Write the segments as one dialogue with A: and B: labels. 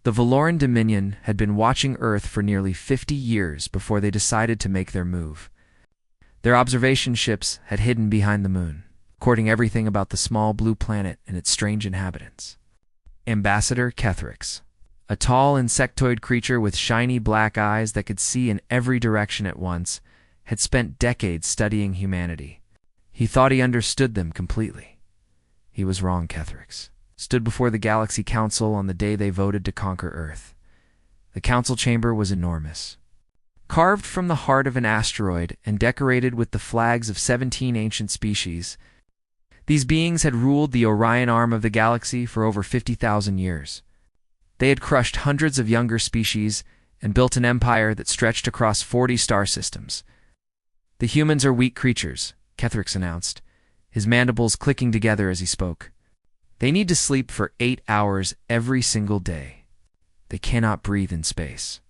A: The Valoran Dominion had been watching Earth for nearly 50 years before they decided to make their move. Their observation ships had hidden behind the moon, recording everything about the small blue planet and its strange inhabitants. Ambassador Kethrix, a tall insectoid creature with shiny black eyes that could see in every direction at once, had spent decades studying humanity. He thought he understood them completely. He was wrong. Kethrix stood before the Galaxy Council on the day they voted to conquer Earth. The council chamber was enormous. Carved from the heart of an asteroid and decorated with the flags of 17 ancient species, these beings had ruled the Orion arm of the galaxy for over 50,000 years. They had crushed hundreds of younger species and built an empire that stretched across 40 star systems. "The humans are weak creatures," Kethrix announced, his mandibles clicking together as he spoke. "They need to sleep for 8 hours every single day. They cannot breathe in space.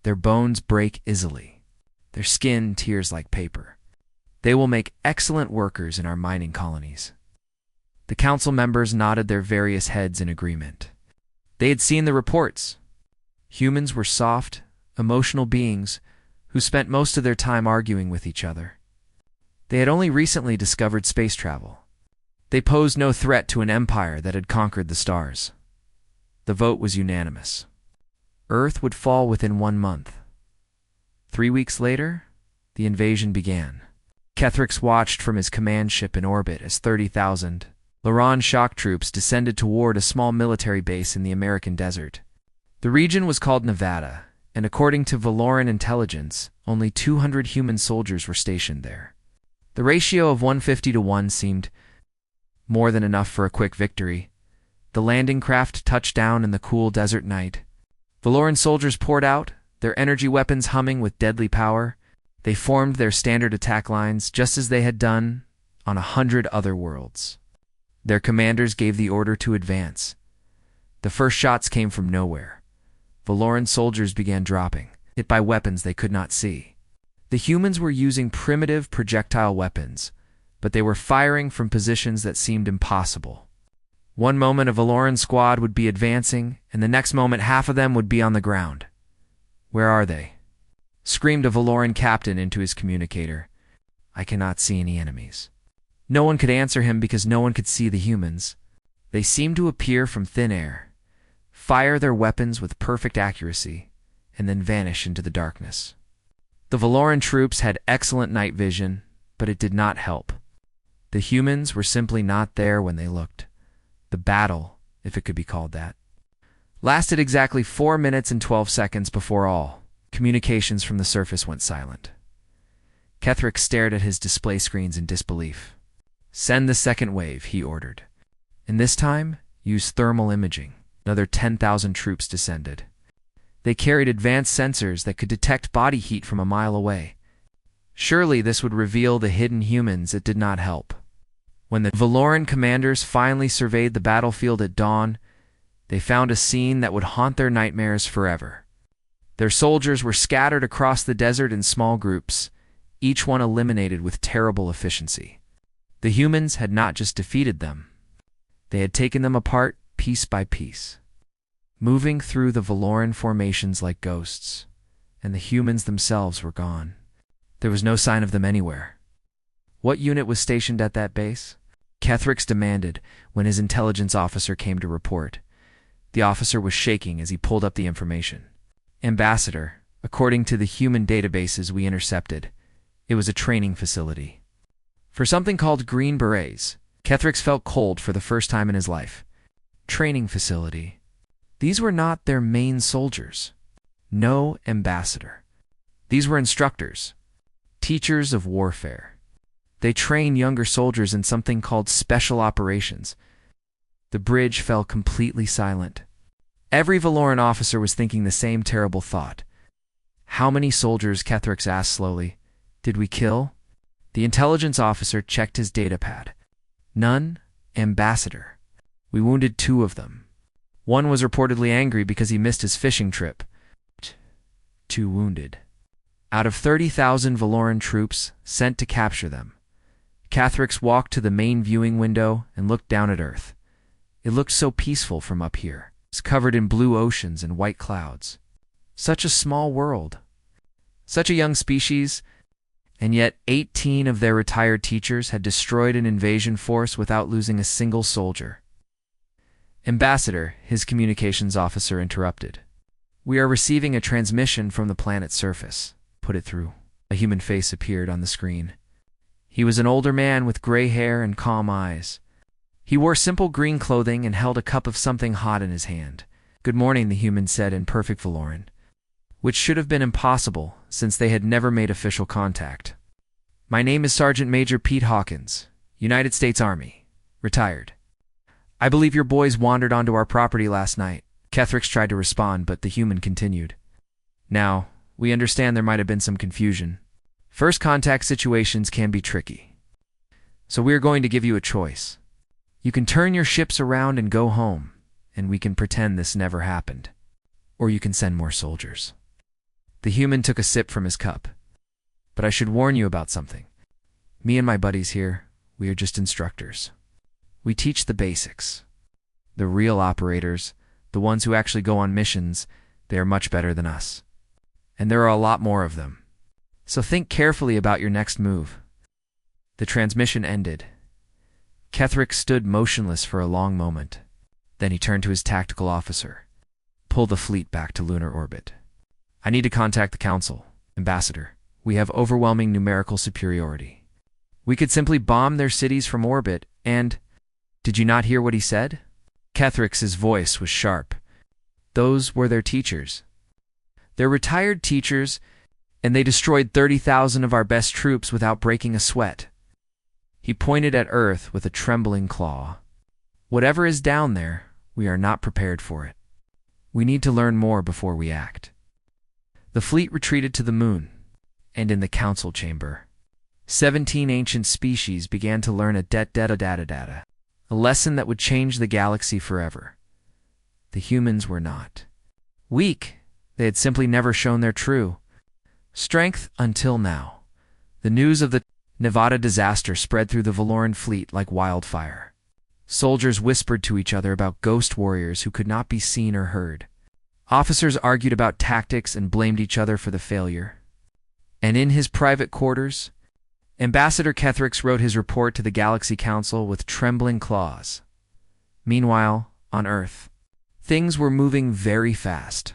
A: Their bones break easily. Their skin tears like paper. They will make excellent workers in our mining colonies." The council members nodded their various heads in agreement. They had seen the reports. Humans were soft, emotional beings who spent most of their time arguing with each other. They had only recently discovered space travel. They posed no threat to an empire that had conquered the stars. The vote was unanimous. Earth would fall within 1 month. 3 weeks later, the invasion began. Kethrix watched from his command ship in orbit as 30,000 Laran shock troops descended toward a small military base in the American desert. The region was called Nevada, and according to Valoran intelligence, only 200 human soldiers were stationed there. The ratio of 150 to 1 seemed more than enough for a quick victory. The landing craft touched down in the cool desert night. Valoran soldiers poured out, their energy weapons humming with deadly power. They formed their standard attack lines just as they had done on 100 other worlds. Their commanders gave the order to advance. The first shots came from nowhere. Valoran soldiers began dropping, hit by weapons they could not see. The humans were using primitive projectile weapons, but they were firing from positions that seemed impossible. One moment a Valoran squad would be advancing, and the next moment half of them would be on the ground. "Where are they?" screamed a Valoran captain into his communicator. "I cannot see any enemies." No one could answer him because no one could see the humans. They seemed to appear from thin air, fire their weapons with perfect accuracy, and then vanish into the darkness. The Valoran troops had excellent night vision, but it did not help. The humans were simply not there when they looked. The battle, if it could be called that, lasted exactly 4 minutes and 12 seconds before all communications from the surface went silent. Kethrix stared at his display screens in disbelief. "Send the second wave," he ordered. And this time, use thermal imaging. Another 10,000 troops descended. They carried advanced sensors that could detect body heat from a mile away. Surely this would reveal the hidden humans. It did not help. When the Valoran commanders finally surveyed the battlefield at dawn, they found a scene that would haunt their nightmares forever. Their soldiers were scattered across the desert in small groups, each one eliminated with terrible efficiency. The humans had not just defeated them. They had taken them apart piece by piece, moving through the Valoran formations like ghosts, and the humans themselves were gone. There was no sign of them anywhere. What unit was stationed at that base? Kethrix demanded when his intelligence officer came to report. The officer was shaking as he pulled up the information. "Ambassador, according to the human databases we intercepted, it was a training facility for something called Green Berets." Kethrix felt cold for the first time in his life. Training facility. These were not their main soldiers. No, Ambassador. These were instructors, teachers of warfare. They train younger soldiers in something called special operations. The bridge fell completely silent. Every Valoran officer was thinking the same terrible thought. "How many soldiers?" Kethrix asked slowly. "Did we kill?" The intelligence officer checked his datapad. "None, Ambassador. We wounded 2 of them. One was reportedly angry because he missed his fishing trip. 2 wounded. Out of 30,000 Valoran troops sent to capture them." Kethrix walked to the main viewing window and looked down at Earth. It looked so peaceful from up here, covered in blue oceans and white clouds. Such a small world. Such a young species, and yet 18 of their retired teachers had destroyed an invasion force without losing a single soldier. Ambassador, his communications officer interrupted. We are receiving a transmission from the planet's surface. Put it through. A human face appeared on the screen. He was an older man with gray hair and calm eyes. He wore simple green clothing and held a cup of something hot in his hand. Good morning, the human said in perfect Valoran, which should have been impossible since they had never made official contact. My name is Sergeant Major Pete Hawkins, United States Army, retired. I believe your boys wandered onto our property last night. Kethrix tried to respond, but the human continued. Now, we understand there might have been some confusion. First contact situations can be tricky. So we are going to give you a choice. You can turn your ships around and go home, and we can pretend this never happened. Or you can send more soldiers. The human took a sip from his cup. But I should warn you about something. Me and my buddies here, we are just instructors. We teach the basics. The real operators, the ones who actually go on missions, they are much better than us. And there are a lot more of them. So think carefully about your next move. The transmission ended. Kethrix stood motionless for a long moment. Then he turned to his tactical officer. Pull the fleet back to lunar orbit. I need to contact the Council. Ambassador, we have overwhelming numerical superiority. We could simply bomb their cities from orbit and... Did you not hear what he said? Kethrix's voice was sharp. Those were their teachers. They're retired teachers, and they destroyed 30,000 of our best troops without breaking a sweat. He pointed at Earth with a trembling claw. Whatever is down there, we are not prepared for it. We need to learn more before we act. The fleet retreated to the moon, and in the council chamber, 17 ancient species began to learn a lesson that would change the galaxy forever. The humans were not weak. They had simply never shown their true strength until now. The news of the Nevada disaster spread through the Valoran fleet like wildfire. Soldiers whispered to each other about ghost warriors who could not be seen or heard. Officers argued about tactics and blamed each other for the failure. And in his private quarters, Ambassador Kethrix wrote his report to the Galaxy Council with trembling claws. Meanwhile, on Earth, things were moving very fast.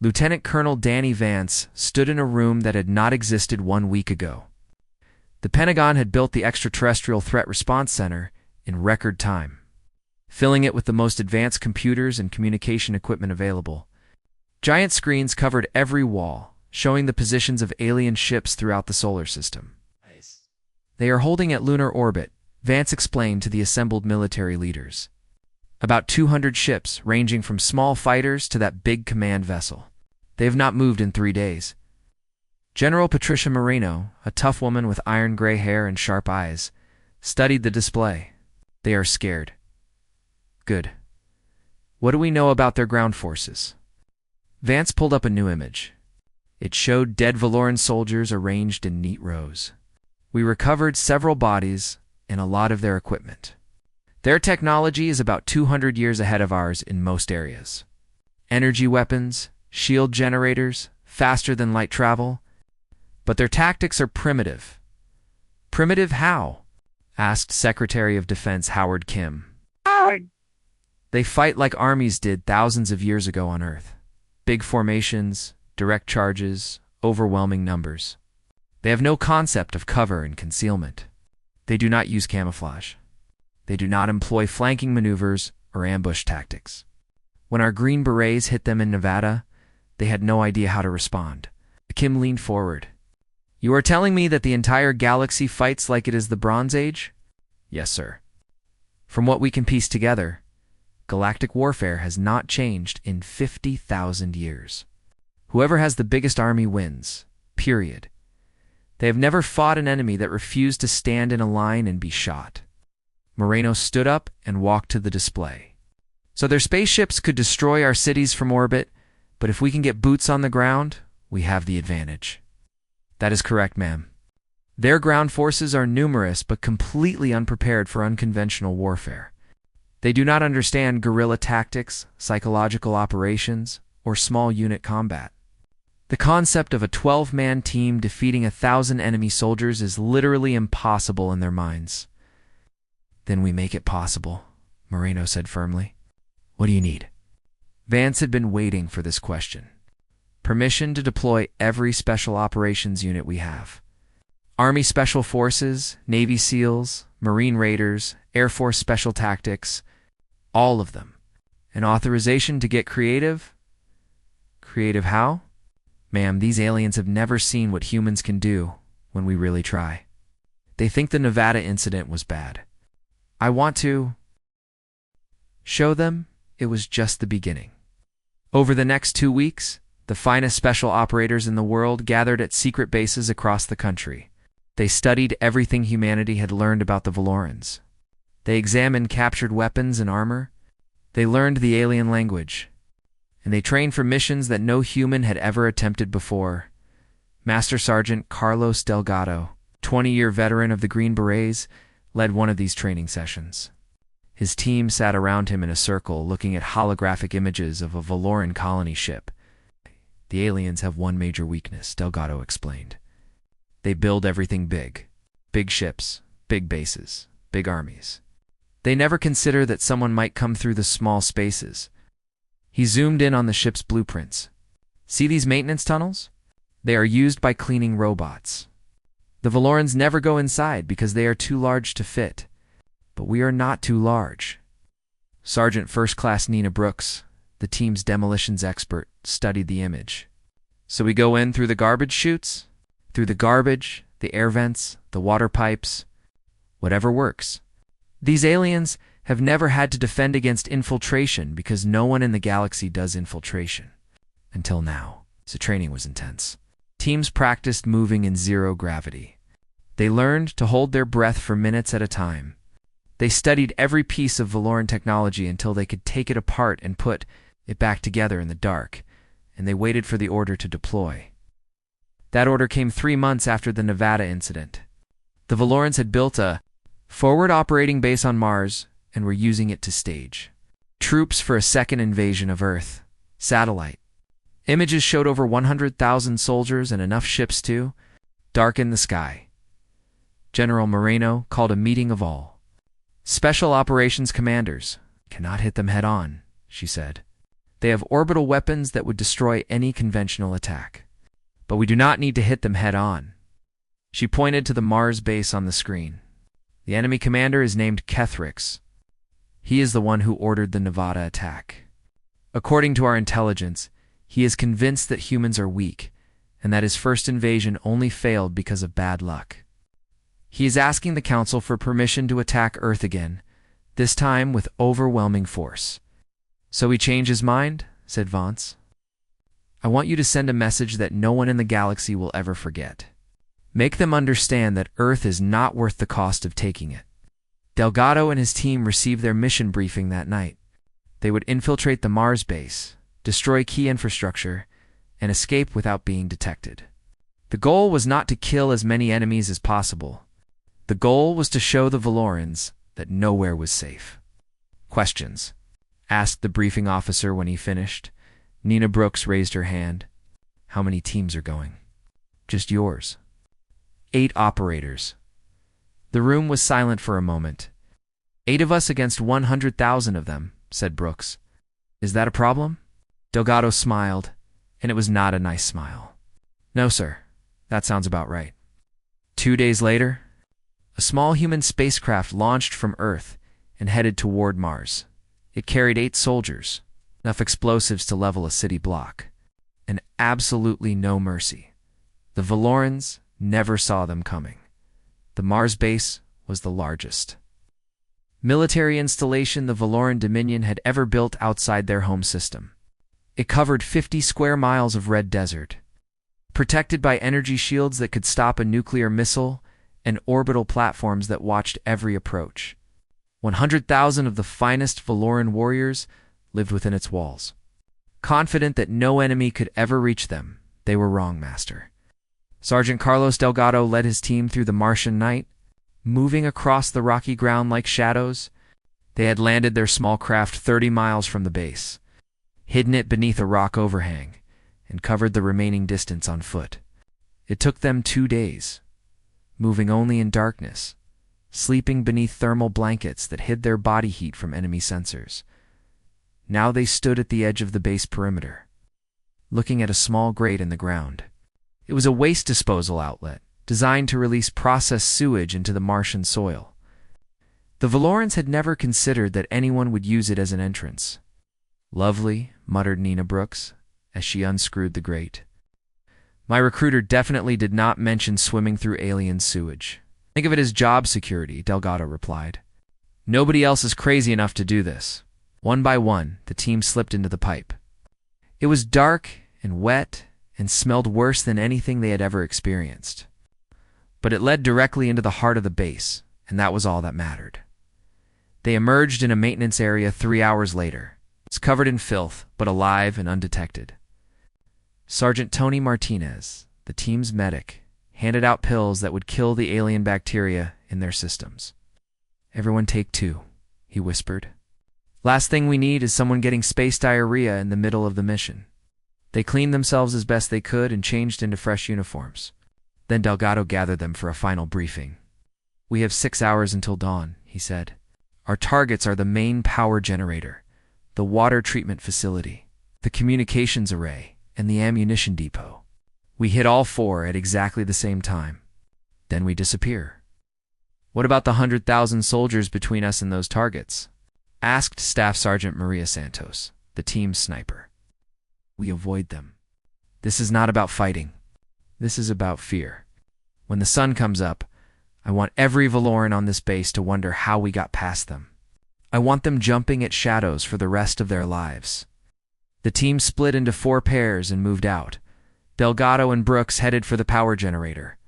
A: Lieutenant Colonel Danny Vance stood in a room that had not existed 1 week ago. The Pentagon had built the Extraterrestrial Threat Response Center in record time, filling it with the most advanced computers and communication equipment available. Giant screens covered every wall, showing the positions of alien ships throughout the solar system. They are holding at lunar orbit, Vance explained to the assembled military leaders. About 200 ships, ranging from small fighters to that big command vessel. They have not moved in 3 days. General Patricia Moreno, a tough woman with iron gray hair and sharp eyes, studied the display. They are scared. Good. What do we know about their ground forces? Vance pulled up a new image. It showed dead Valoran soldiers arranged in neat rows. We recovered several bodies and a lot of their equipment. Their technology is about 200 years ahead of ours in most areas. Energy weapons, shield generators, faster than light travel. But their tactics are primitive. Primitive how? Asked Secretary of Defense Howard Kim. They fight like armies did thousands of years ago on Earth. Big formations, direct charges, overwhelming numbers. They have no concept of cover and concealment. They do not use camouflage. They do not employ flanking maneuvers or ambush tactics. When our Green Berets hit them in Nevada, they had no idea how to respond. Kim leaned forward. You are telling me that the entire galaxy fights like it is the Bronze Age? Yes, sir. From what we can piece together, galactic warfare has not changed in 50,000 years. Whoever has the biggest army wins, period. They have never fought an enemy that refused to stand in a line and be shot. Moreno stood up and walked to the display. So their spaceships could destroy our cities from orbit, but if we can get boots on the ground, we have the advantage. That is correct, ma'am. Their ground forces are numerous but completely unprepared for unconventional warfare. They do not understand guerrilla tactics, psychological operations, or small unit combat. The concept of a 12-man team defeating 1,000 enemy soldiers is literally impossible in their minds. "Then we make it possible," Moreno said firmly. "What do you need?" Vance had been waiting for this question. "Permission to deploy every special operations unit we have. Army Special Forces, Navy SEALs, Marine Raiders, Air Force Special Tactics, all of them. An authorization to get creative?" "Creative how?" "Ma'am, these aliens have never seen what humans can do when we really try. They think the Nevada incident was bad. I want to show them it was just the beginning." Over the next 2 weeks, the finest special operators in the world gathered at secret bases across the country. They studied everything humanity had learned about the Valorans. They examined captured weapons and armor. They learned the alien language. And they trained for missions that no human had ever attempted before. Master Sergeant Carlos Delgado, 20-year veteran of the Green Berets, led one of these training sessions. His team sat around him in a circle looking at holographic images of a Valoran colony ship. "The aliens have one major weakness," Delgado explained. "They build everything big. Big ships, big bases, big armies. They never consider that someone might come through the small spaces." He zoomed in on the ship's blueprints. "See these maintenance tunnels? They are used by cleaning robots. The Valorans never go inside because they are too large to fit. But we are not too large." Sergeant First Class Nina Brooks, the team's demolitions expert, studied the image. "So we go in through the garbage chutes? Through the garbage, the air vents, the water pipes? Whatever works. These aliens have never had to defend against infiltration because no one in the galaxy does infiltration. Until now." So training was intense. Teams practiced moving in zero gravity. They learned to hold their breath for minutes at a time. They studied every piece of Valoran technology until they could take it apart and put it back together in the dark, and they waited for the order to deploy. That order came 3 months after the Nevada incident. The Valorans had built a forward operating base on Mars and were using it to stage troops for a second invasion of Earth. Satellite. Images showed over 100,000 soldiers and enough ships to darken the sky. General Moreno called a meeting of all special operations commanders. "Cannot hit them head on," she said. "They have orbital weapons that would destroy any conventional attack. But we do not need to hit them head on." She pointed to the Mars base on the screen. "The enemy commander is named Kethrix. He is the one who ordered the Nevada attack. According to our intelligence, he is convinced that humans are weak, and that his first invasion only failed because of bad luck. He is asking the Council for permission to attack Earth again, this time with overwhelming force." "So he changed his mind?" said Vance. "I want you to send a message that no one in the galaxy will ever forget. Make them understand that Earth is not worth the cost of taking it." Delgado and his team received their mission briefing that night. They would infiltrate the Mars base, destroy key infrastructure, and escape without being detected. The goal was not to kill as many enemies as possible. The goal was to show the Valorans that nowhere was safe. "Questions?" asked the briefing officer when he finished. Nina Brooks raised her hand. "How many teams are going?" "Just yours." 8 operators. The room was silent for a moment. 8 of us against 100,000 of them," said Brooks. "Is that a problem?" Delgado smiled, and it was not a nice smile. "No, sir. That sounds about right." 2 days later, a small human spacecraft launched from Earth and headed toward Mars. It carried 8 soldiers, enough explosives to level a city block, and absolutely no mercy. The Valorans never saw them coming. The Mars base was the largest military installation the Valoran Dominion had ever built outside their home system. It covered 50 square miles of red desert, protected by energy shields that could stop a nuclear missile and orbital platforms that watched every approach. 100,000 of the finest Valoran warriors lived within its walls. Confident that no enemy could ever reach them, they were wrong, Master. Sergeant Carlos Delgado led his team through the Martian night, moving across the rocky ground like shadows. They had landed their small craft 30 miles from the base, hidden it beneath a rock overhang, and covered the remaining distance on foot. It took them 2 days, moving only in darkness, sleeping beneath thermal blankets that hid their body heat from enemy sensors. Now they stood at the edge of the base perimeter, looking at a small grate in the ground. It was a waste disposal outlet, designed to release processed sewage into the Martian soil. The Valorans had never considered that anyone would use it as an entrance. "Lovely," muttered Nina Brooks, as she unscrewed the grate. "My recruiter definitely did not mention swimming through alien sewage. Think of it as job security," Delgado replied. "Nobody else is crazy enough to do this." One by one, the team slipped into the pipe. It was dark and wet and smelled worse than anything they had ever experienced. But it led directly into the heart of the base, and that was all that mattered. They emerged in a maintenance area 3 hours later. It's covered in filth, but alive and undetected. Sergeant Tony Martinez, the team's medic, handed out pills that would kill the alien bacteria in their systems. "Everyone take 2, he whispered. "Last thing we need is someone getting space diarrhea in the middle of the mission." They cleaned themselves as best they could and changed into fresh uniforms. Then Delgado gathered them for a final briefing. "We have 6 hours until dawn," he said. "Our targets are the main power generator, the water treatment facility, the communications array, and the ammunition depot. We hit all 4 at exactly the same time. Then we disappear." "What about the 100,000 soldiers between us and those targets?" asked Staff Sergeant Maria Santos, the team's sniper. "We avoid them. This is not about fighting. This is about fear. When the sun comes up, I want every Valoran on this base to wonder how we got past them. I want them jumping at shadows for the rest of their lives." The team split into 4 pairs and moved out. Delgado and Brooks headed for the power generator.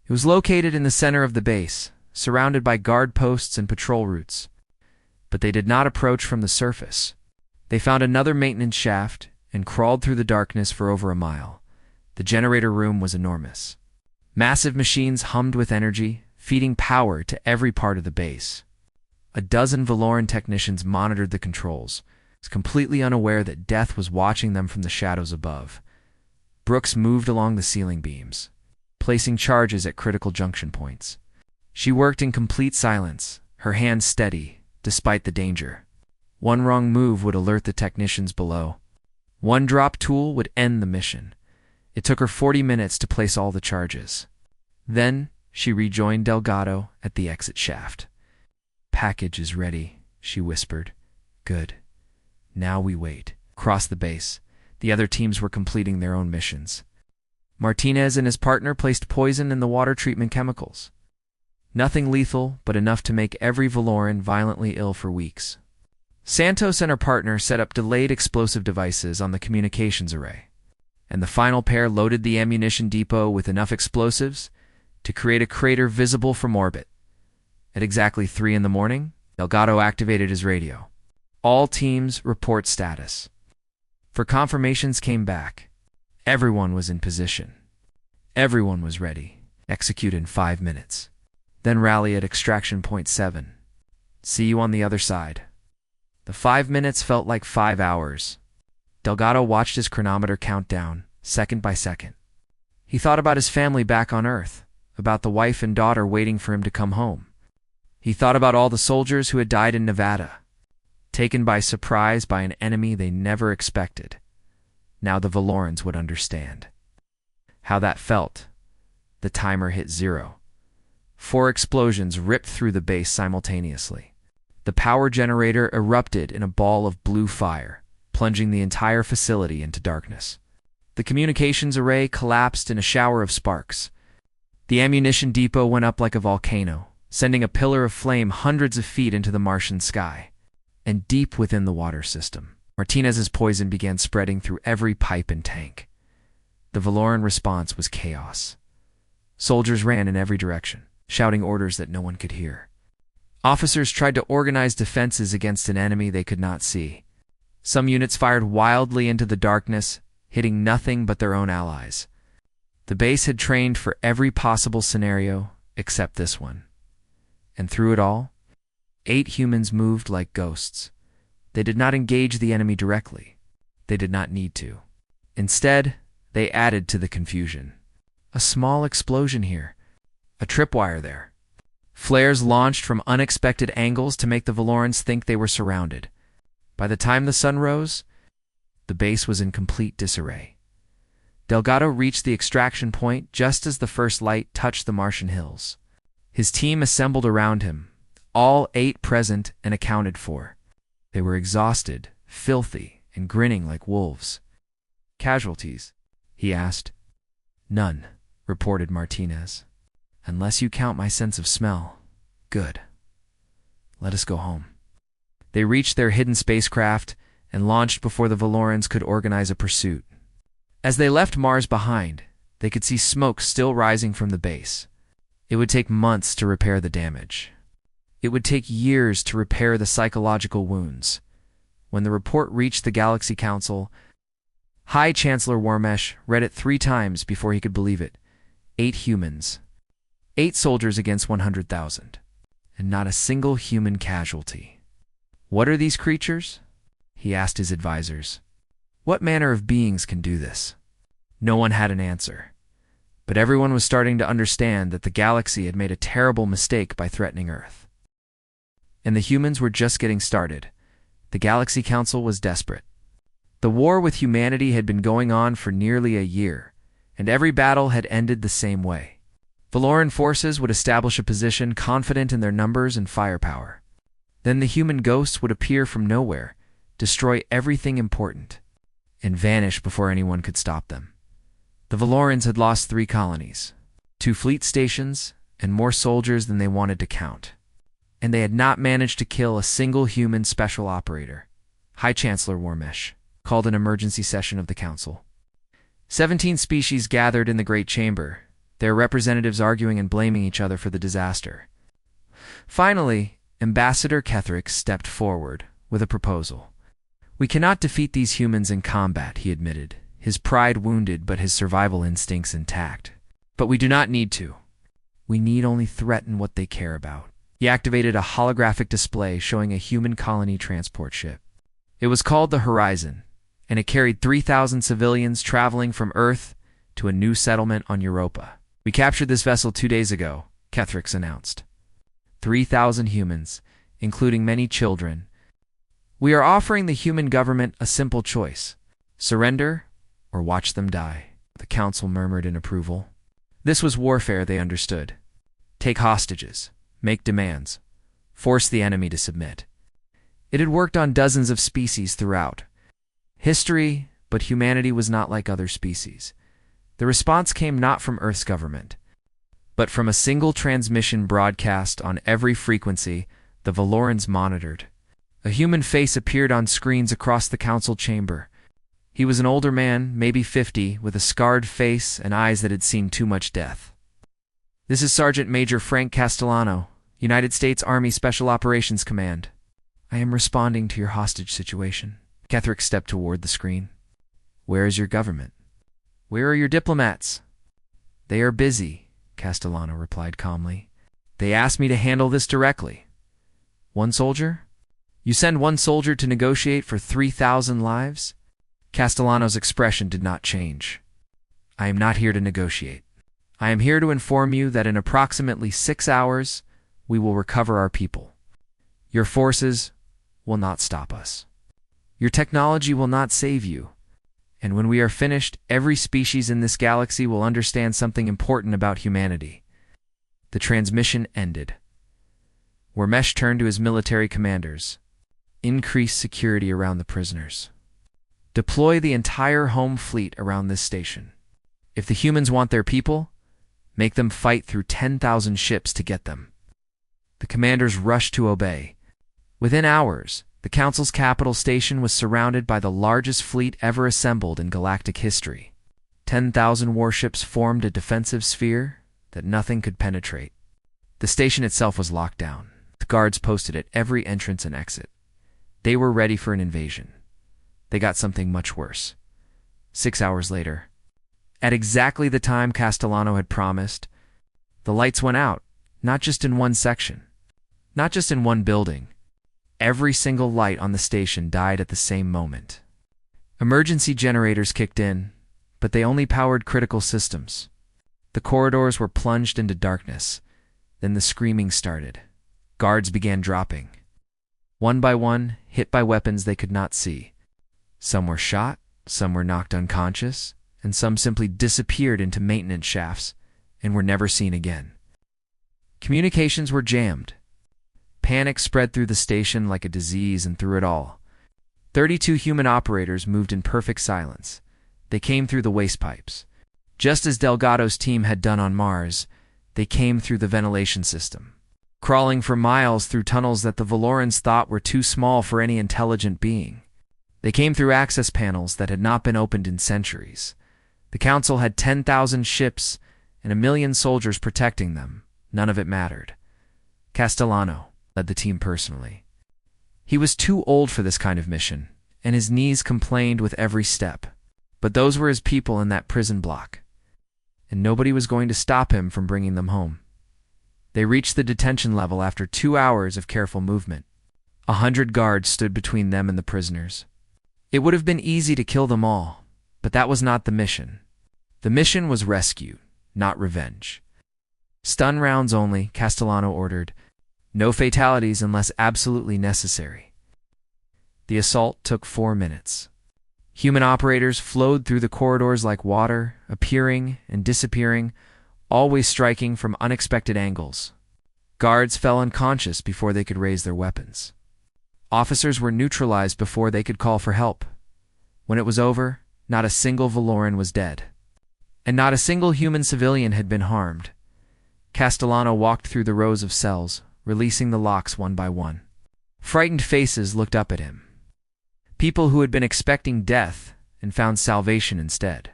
A: It was located in the center of the base, surrounded by guard posts and patrol routes. But they did not approach from the surface. They found another maintenance shaft and crawled through the darkness for over a mile. The generator room was enormous. Massive machines hummed with energy, feeding power to every part of the base. A dozen Valoran technicians monitored the controls, completely unaware that death was watching them from the shadows above. Brooks moved along the ceiling beams, placing charges at critical junction points. She worked in complete silence, her hands steady, despite the danger. One wrong move would alert the technicians below. One drop tool would end the mission. It took her 40 minutes to place all the charges. Then she rejoined Delgado at the exit shaft. "Package is ready," she whispered. "Good. Now we wait." Across the base, the other teams were completing their own missions. Martinez and his partner placed poison in the water treatment chemicals. Nothing lethal, but enough to make every Valoran violently ill for weeks. Santos and her partner set up delayed explosive devices on the communications array, and the final pair loaded the ammunition depot with enough explosives to create a crater visible from orbit. At exactly 3 in the morning, Delgado activated his radio. "All teams report status." For confirmations came back. Everyone was in position. Everyone was ready. Execute in 5 minutes. Then rally at extraction point 7. See you on the other side. The 5 minutes felt like 5 hours. Delgado watched his chronometer count down, second by second. He thought about his family back on Earth, about the wife and daughter waiting for him to come home. He thought about all the soldiers who had died in Nevada, taken by surprise by an enemy they never expected. Now the Valorans would understand how that felt. The timer hit 0. 4 explosions ripped through the base simultaneously. The power generator erupted in a ball of blue fire, plunging the entire facility into darkness. The communications array collapsed in a shower of sparks. The ammunition depot went up like a volcano, sending a pillar of flame hundreds of feet into the Martian sky. And deep within the water system, Martinez's poison began spreading through every pipe and tank. The Valoran response was chaos. Soldiers ran in every direction, shouting orders that no one could hear. Officers tried to organize defenses against an enemy they could not see. Some units fired wildly into the darkness, hitting nothing but their own allies. The base had trained for every possible scenario except this one. And through it all, 8 humans moved like ghosts. They did not engage the enemy directly. They did not need to. Instead, they added to the confusion. A small explosion here. A tripwire there. Flares launched from unexpected angles to make the Valorans think they were surrounded. By the time the sun rose, the base was in complete disarray. Delgado reached the extraction point just as the first light touched the Martian hills. His team assembled around him, all 8 present and accounted for. They were exhausted, filthy, and grinning like wolves. "Casualties?" he asked. "None," reported Martinez. "Unless you count my sense of smell. Good. Let us go home." They reached their hidden spacecraft and launched before the Valorans could organize a pursuit. As they left Mars behind, they could see smoke still rising from the base. It would take months to repair the damage. It would take years to repair the psychological wounds. When the report reached the Galaxy Council, High Chancellor Warmesh read it 3 times before he could believe it. 8 humans. 8 soldiers against 100,000. And not a single human casualty. "What are these creatures?" he asked his advisors. "What manner of beings can do this?" No one had an answer. But everyone was starting to understand that the galaxy had made a terrible mistake by threatening Earth. And the humans were just getting started. The Galaxy Council was desperate. The war with humanity had been going on for nearly a year, and every battle had ended the same way. Valoran forces would establish a position confident in their numbers and firepower. Then the human ghosts would appear from nowhere, destroy everything important, and vanish before anyone could stop them. The Valorans had lost 3 colonies, 2 fleet stations, and more soldiers than they wanted to count. And they had not managed to kill a single human special operator. High Chancellor Warmesh called an emergency session of the council. 17 species gathered in the Great Chamber, their representatives arguing and blaming each other for the disaster. Finally, Ambassador Ketherick stepped forward with a proposal. "We cannot defeat these humans in combat," he admitted, his pride wounded but his survival instincts intact. "But we do not need to. We need only threaten what they care about." He activated a holographic display showing a human colony transport ship. It was called the Horizon, and it carried 3,000 civilians traveling from Earth to a new settlement on Europa. "We captured this vessel 2 days ago," Ketherick announced. 3,000 humans, including many children. "We are offering the human government a simple choice. Surrender or watch them die," the council murmured in approval. This was warfare, they understood. Take hostages, make demands, force the enemy to submit. It had worked on dozens of species throughout history, but humanity was not like other species. The response came not from Earth's government, but from a single transmission broadcast on every frequency the Valorans monitored. A human face appeared on screens across the council chamber. He was an older man, maybe 50, with a scarred face and eyes that had seen too much death. "This is Sergeant Major Frank Castellano, United States Army Special Operations Command. I am responding to your hostage situation." Ketherick stepped toward the screen. "Where is your government? Where are your diplomats?" "They are busy," Castellano replied calmly. "They asked me to handle this directly." "One soldier? You send 1 soldier to negotiate for 3,000 lives?" Castellano's expression did not change. "I am not here to negotiate. I am here to inform you that in approximately 6 hours, we will recover our people. Your forces will not stop us. Your technology will not save you. And when we are finished, every species in this galaxy will understand something important about humanity." The transmission ended. Warmesh turned to his military commanders. "Increase security around the prisoners. Deploy the entire home fleet around this station. If the humans want their people, make them fight through 10,000 ships to get them." The commanders rushed to obey. Within hours, the Council's capital station was surrounded by the largest fleet ever assembled in galactic history. 10,000 warships formed a defensive sphere that nothing could penetrate. The station itself was locked down. The guards posted at every entrance and exit. They were ready for an invasion. They got something much worse. 6 hours later, at exactly the time Castellano had promised, the lights went out, not just in one section. Not just in one building. Every single light on the station died at the same moment. Emergency generators kicked in, but they only powered critical systems. The corridors were plunged into darkness. Then the screaming started. Guards began dropping. One by one, hit by weapons they could not see. Some were shot, some were knocked unconscious, and some simply disappeared into maintenance shafts and were never seen again. Communications were jammed. Panic spread through the station like a disease, and through it all, 32 human operators moved in perfect silence. They came through the waste pipes. Just as Delgado's team had done on Mars, they came through the ventilation system, crawling for miles through tunnels that the Valorans thought were too small for any intelligent being. They came through access panels that had not been opened in centuries. The Council had 10,000 ships and 1 million soldiers protecting them. None of it mattered. Castellano led the team personally. He was too old for this kind of mission, and his knees complained with every step. But those were his people in that prison block, and nobody was going to stop him from bringing them home. They reached the detention level after 2 hours of careful movement. 100 guards stood between them and the prisoners. It would have been easy to kill them all, but that was not the mission. The mission was rescue, not revenge. Stun rounds only, Castellano ordered. No fatalities unless absolutely necessary. The assault took 4 minutes. Human operators flowed through the corridors like water, appearing and disappearing, always striking from unexpected angles. Guards fell unconscious before they could raise their weapons. Officers were neutralized before they could call for help. When it was over, not a single Valoran was dead. And not a single human civilian had been harmed. Castellano walked through the rows of cells, releasing the locks one by one. Frightened faces looked up at him. People who had been expecting death and found salvation instead.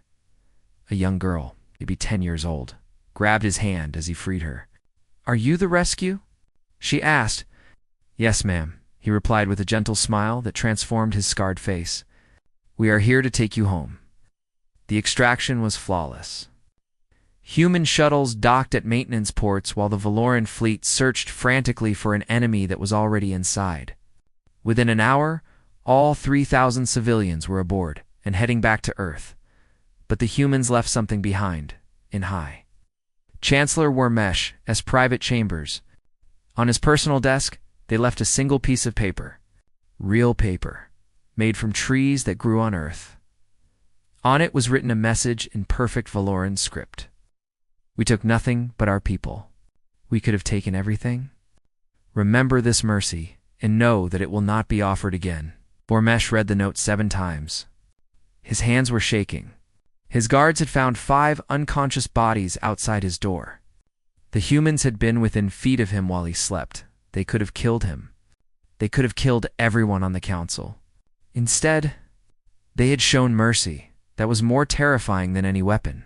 A: A young girl, maybe 10 years old, grabbed his hand as he freed her. "Are you the rescue?" she asked. "Yes, ma'am," he replied with a gentle smile that transformed his scarred face. "We are here to take you home." The extraction was flawless. Human shuttles docked at maintenance ports while the Valoran fleet searched frantically for an enemy that was already inside. Within an hour, all 3,000 civilians were aboard and heading back to Earth. But the humans left something behind, in high. Chancellor Wormesh as private chambers. On his personal desk, they left a single piece of paper. Real paper, made from trees that grew on Earth. On it was written a message in perfect Valoran script. "We took nothing but our people. We could have taken everything. Remember this mercy, and know that it will not be offered again." Wormesh read the note 7 times. His hands were shaking. His guards had found 5 unconscious bodies outside his door. The humans had been within feet of him while he slept. They could have killed him. They could have killed everyone on the Council. Instead, they had shown mercy that was more terrifying than any weapon.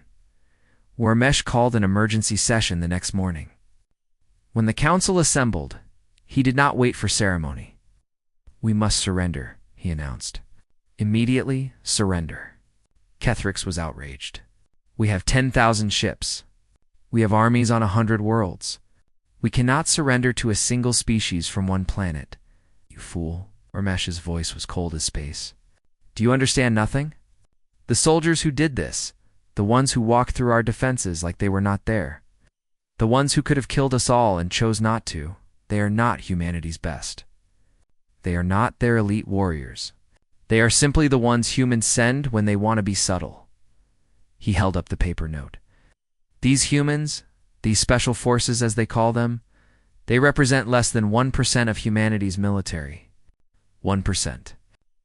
A: Wormesh called an emergency session the next morning. When the Council assembled, he did not wait for ceremony. "We must surrender," he announced. "Immediately surrender." Kethrix was outraged. "We have 10,000 ships. We have armies on 100 worlds. We cannot surrender to a single species from one planet." "You fool." Wormesh's voice was cold as space. "Do you understand nothing? The soldiers who did this, the ones who walked through our defenses like they were not there, the ones who could have killed us all and chose not to, they are not humanity's best. They are not their elite warriors. They are simply the ones humans send when they want to be subtle." He held up the paper note. "These humans, these special forces as they call them, they represent less than 1% of humanity's military. 1%.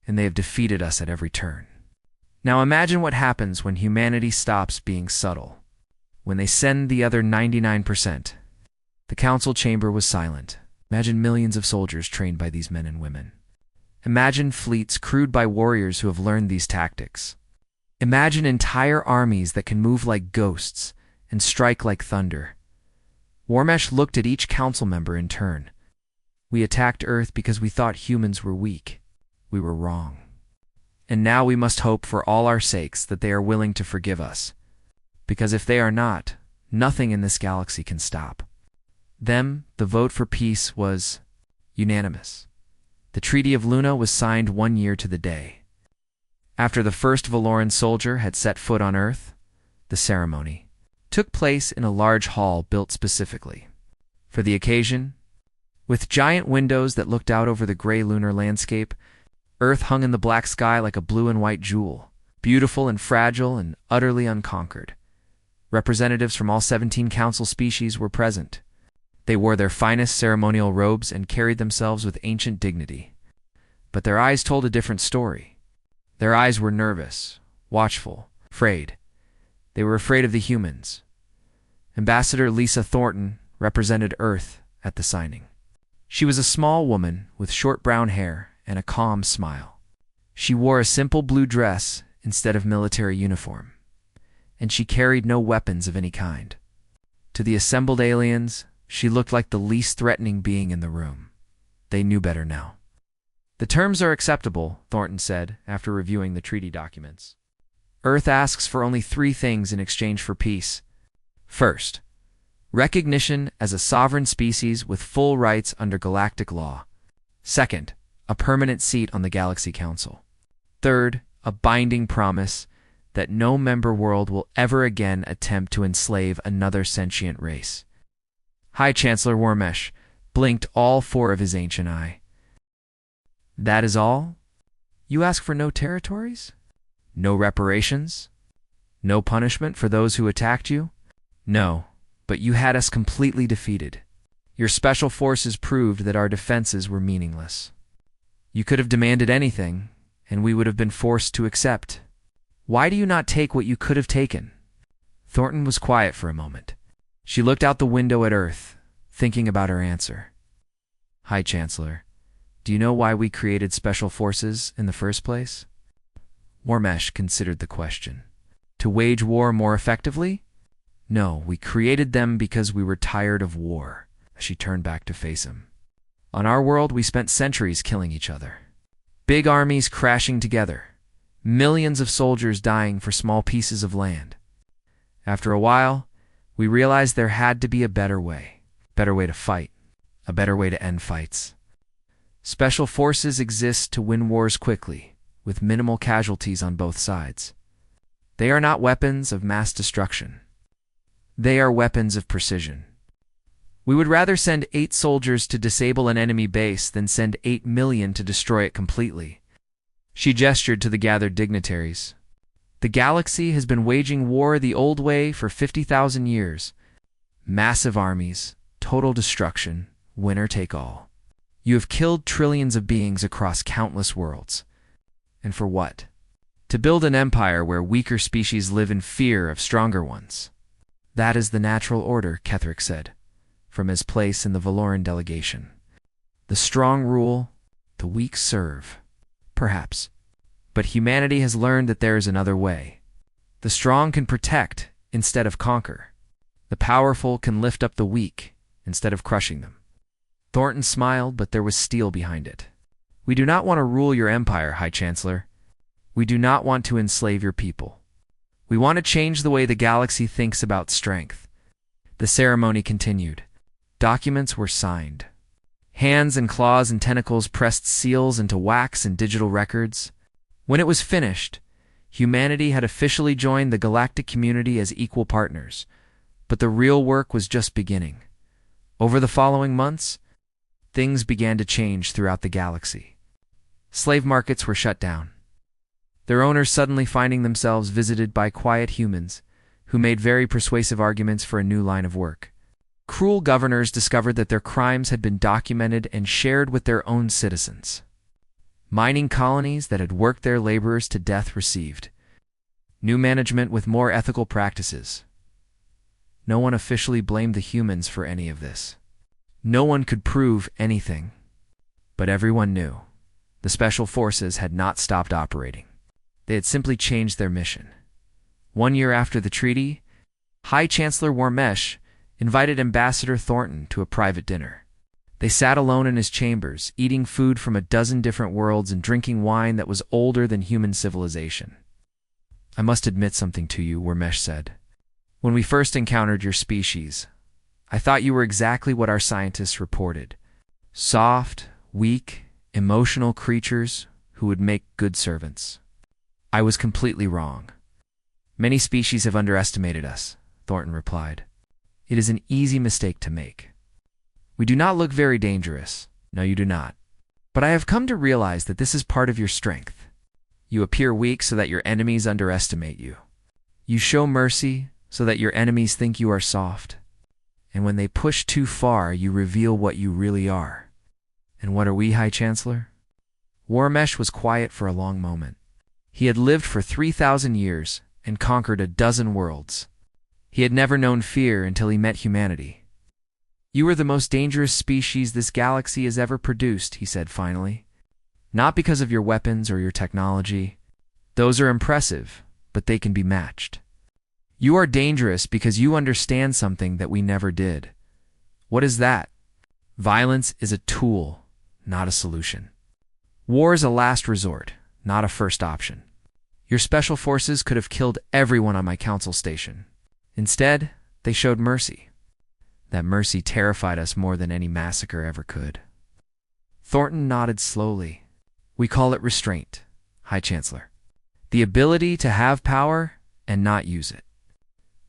A: And they have defeated us at every turn. Now imagine what happens when humanity stops being subtle. When they send the other 99%. The Council chamber was silent. Imagine millions of soldiers trained by these men and women. Imagine fleets crewed by warriors who have learned these tactics. Imagine entire armies that can move like ghosts and strike like thunder. Wormesh looked at each council member in turn. "We attacked Earth because we thought humans were weak. We were wrong. And now we must hope for all our sakes that they are willing to forgive us. Because if they are not, nothing in this galaxy can stop. The vote for peace was unanimous. The Treaty of Luna was signed 1 year to the day. After the first Valoran soldier had set foot on Earth, the ceremony took place in a large hall built specifically for the occasion. With giant windows that looked out over the gray lunar landscape, Earth hung in the black sky like a blue and white jewel, beautiful and fragile and utterly unconquered. Representatives from all 17 council species were present. They wore their finest ceremonial robes and carried themselves with ancient dignity. But their eyes told a different story. Their eyes were nervous, watchful, afraid. They were afraid of the humans. Ambassador Lisa Thornton represented Earth at the signing. She was a small woman with short brown hair and a calm smile. She wore a simple blue dress instead of military uniform, and she carried no weapons of any kind. To the assembled aliens, she looked like the least threatening being in the room. They knew better now. "The terms are acceptable," Thornton said after reviewing the treaty documents. "Earth asks for only 3 things in exchange for peace. First, recognition as a sovereign species with full rights under galactic law. Second, a permanent seat on the Galaxy Council. Third, a binding promise that no member world will ever again attempt to enslave another sentient race." High Chancellor Warmesh blinked all 4 of his ancient eye. "That is all? You ask for no territories? No reparations? No punishment for those who attacked you? No, but you had us completely defeated. Your special forces proved that our defenses were meaningless. You could have demanded anything, and we would have been forced to accept. Why do you not take what you could have taken?" Thornton was quiet for a moment. She looked out the window at Earth, thinking about her answer. "High Chancellor, do you know why we created special forces in the first place?" Warmesh considered the question. "To wage war more effectively? No, we created them because we were tired of war." She turned back to face him. "On our world, we spent centuries killing each other. Big armies crashing together. Millions of soldiers dying for small pieces of land. After a while, we realized there had to be a better way to fight, a better way to end fights. Special forces exist to win wars quickly, with minimal casualties on both sides. They are not weapons of mass destruction. They are weapons of precision. We would rather send 8 soldiers to disable an enemy base than send 8 million to destroy it completely." She gestured to the gathered dignitaries. "The galaxy has been waging war the old way for 50,000 years. Massive armies, total destruction, winner take all. You have killed trillions of beings across countless worlds. And for what? To build an empire where weaker species live in fear of stronger ones." "That is the natural order," Ketherick said, from his place in the Valoran delegation. "The strong rule, the weak serve. Perhaps. But humanity has learned that there is another way. The strong can protect instead of conquer. The powerful can lift up the weak instead of crushing them." Thornton smiled, but there was steel behind it. "We do not want to rule your empire, High Chancellor. We do not want to enslave your people. We want to change the way the galaxy thinks about strength." The ceremony continued. Documents were signed. Hands and claws and tentacles pressed seals into wax and digital records. When it was finished, humanity had officially joined the galactic community as equal partners, but the real work was just beginning. Over the following months, things began to change throughout the galaxy. Slave markets were shut down, their owners suddenly finding themselves visited by quiet humans who made very persuasive arguments for a new line of work. Cruel governors discovered that their crimes had been documented and shared with their own citizens. Mining colonies that had worked their laborers to death received new management with more ethical practices. No one officially blamed the humans for any of this. No one could prove anything. But everyone knew the special forces had not stopped operating. They had simply changed their mission. 1 year after the treaty, High Chancellor Warmesh invited Ambassador Thornton to a private dinner. They sat alone in his chambers, eating food from a dozen different worlds and drinking wine that was older than human civilization. "I must admit something to you," Warmesh said. "When we first encountered your species, I thought you were exactly what our scientists reported. Soft, weak, emotional creatures who would make good servants. I was completely wrong. Many species have underestimated us, Thornton replied. It is an easy mistake to make. We do not look very dangerous. No, you do not. But I have come to realize that this is part of your strength. You appear weak so that your enemies underestimate you. You show mercy so that your enemies think you are soft. And when they push too far, you reveal what you really are. And what are we, High Chancellor? Warmesh was quiet for a long moment. He had lived for 3,000 years and conquered a dozen worlds. He had never known fear until he met humanity. You are the most dangerous species this galaxy has ever produced, he said finally. Not because of your weapons or your technology. Those are impressive, but they can be matched. You are dangerous because you understand something that we never did. What is that? Violence is a tool, not a solution. War is a last resort, not a first option. Your special forces could have killed everyone on my council station. Instead, they showed mercy. That mercy terrified us more than any massacre ever could. Thornton nodded slowly. We call it restraint, High Chancellor. The ability to have power and not use it.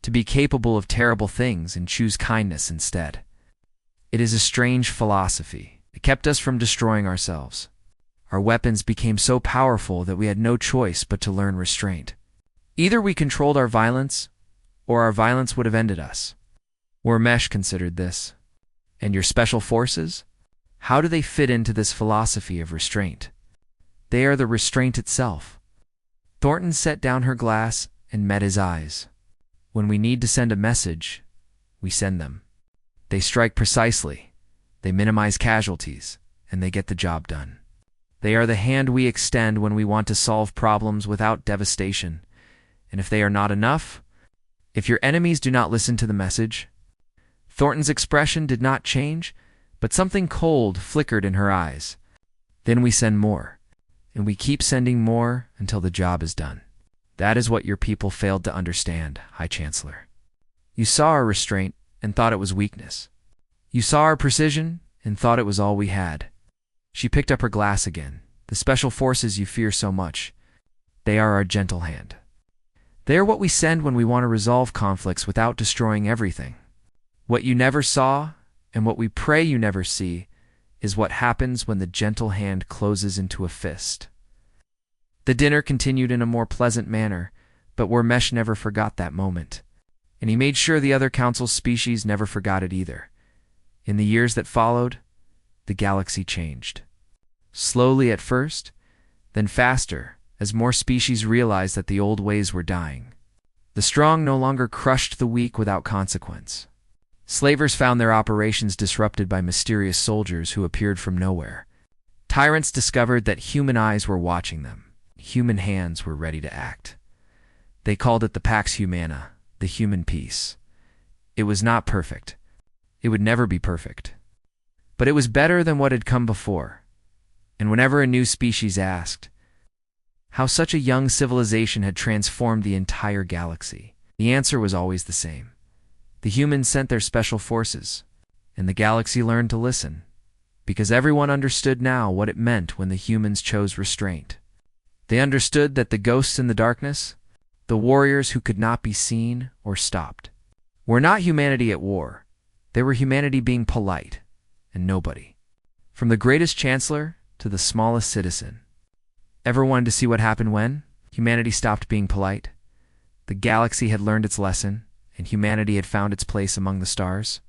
A: To be capable of terrible things and choose kindness instead. It is a strange philosophy. It kept us from destroying ourselves. Our weapons became so powerful that we had no choice but to learn restraint. Either we controlled our violence, or our violence would have ended us. Warmesh considered this. And your special forces? How do they fit into this philosophy of restraint? They are the restraint itself. Thornton set down her glass and met his eyes. When we need to send a message, we send them. They strike precisely, they minimize casualties, and they get the job done. They are the hand we extend when we want to solve problems without devastation. And if they are not enough, if your enemies do not listen to the message. Thornton's expression did not change, but something cold flickered in her eyes. Then we send more, and we keep sending more until the job is done. That is what your people failed to understand, High Chancellor. You saw our restraint and thought it was weakness. You saw our precision and thought it was all we had. She picked up her glass again. The special forces you fear so much. They are our gentle hand. They are what we send when we want to resolve conflicts without destroying everything. What you never saw, and what we pray you never see, is what happens when the gentle hand closes into a fist. The dinner continued in a more pleasant manner, but Warmesh never forgot that moment, and he made sure the other council species never forgot it either. In the years that followed, the galaxy changed. Slowly at first, then faster, as more species realized that the old ways were dying. The strong no longer crushed the weak without consequence. Slavers found their operations disrupted by mysterious soldiers who appeared from nowhere. Tyrants discovered that human eyes were watching them. Human hands were ready to act. They called it the Pax Humana, the human peace. It was not perfect. It would never be perfect. But it was better than what had come before. And whenever a new species asked how such a young civilization had transformed the entire galaxy, the answer was always the same. The humans sent their special forces, and the galaxy learned to listen, because everyone understood now what it meant when the humans chose restraint. They understood that the ghosts in the darkness, the warriors who could not be seen or stopped, were not humanity at war. They were humanity being polite, and nobody. From the greatest chancellor to the smallest citizen. Ever wanted to see what happened when humanity stopped being polite? The galaxy had learned its lesson, and humanity had found its place among the stars.